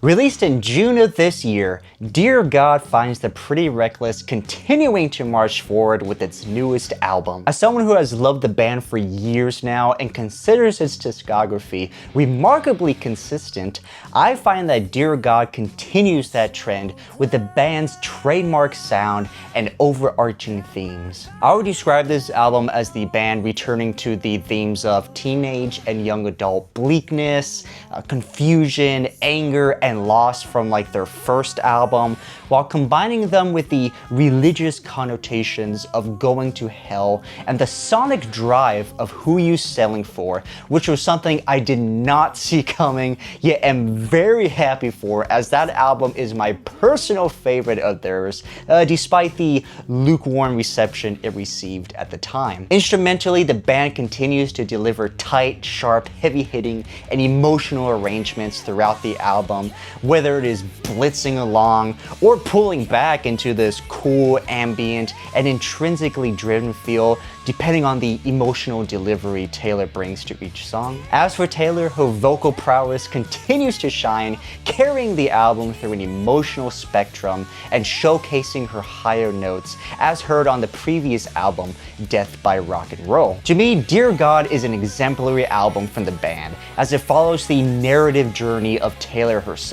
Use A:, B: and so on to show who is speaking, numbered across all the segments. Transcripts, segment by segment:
A: Released in June of this year, Dear God finds the Pretty Reckless continuing to march forward with its newest album. As someone who has loved the band for years now and considers its discography remarkably consistent, I find that Dear God continues that trend with the band's trademark sound and overarching themes. I would describe this album as the band returning to the themes of teenage and young adult bleakness, confusion, anger, and loss from their first album, while combining them with the religious connotations of going to hell and the sonic drive of Who You Selling For, which was something I did not see coming, yet am very happy for, as that album is my personal favorite of theirs, despite the lukewarm reception it received at the time. Instrumentally, the band continues to deliver tight, sharp, heavy-hitting, and emotional arrangements throughout the album, whether it is blitzing along or pulling back into this cool, ambient, and intrinsically driven feel, depending on the emotional delivery Taylor brings to each song. As for Taylor, her vocal prowess continues to shine, carrying the album through an emotional spectrum and showcasing her higher notes, as heard on the previous album, Death by Rock and Roll. To me, Dear God is an exemplary album from the band, as it follows the narrative journey of Taylor herself,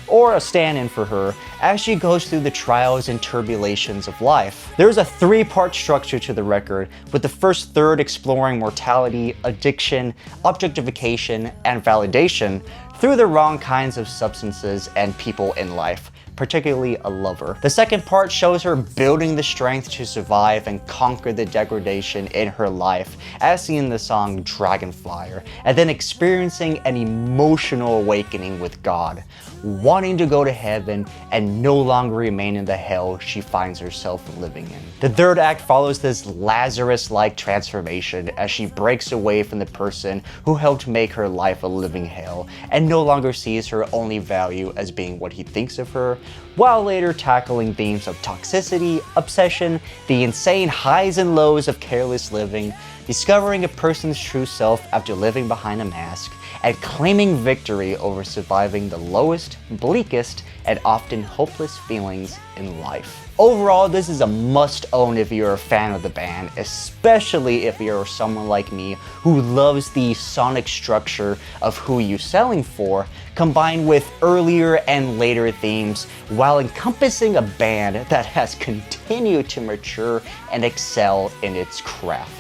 A: or a stand-in for her, as she goes through the trials and tribulations of life. There's a three-part structure to the record, with the first third exploring mortality, addiction, objectification, and validation through the wrong kinds of substances and people in life, particularly a lover. The second part shows her building the strength to survive and conquer the degradation in her life, as seen in the song Dragonflyer, and then experiencing an emotional awakening with God, wanting to go to heaven and no longer remain in the hell she finds herself living in. The third act follows this Lazarus-like transformation as she breaks away from the person who helped make her life a living hell and no longer sees her only value as being what he thinks of her, while later tackling themes of toxicity, obsession, the insane highs and lows of careless living, discovering a person's true self after living behind a mask, and claiming victory over surviving the lowest, bleakest, and often hopeless feelings in life. Overall, this is a must-own if you're a fan of the band, especially if you're someone like me who loves the sonic structure of Who You Selling For, combined with earlier and later themes, while encompassing a band that has continued to mature and excel in its craft.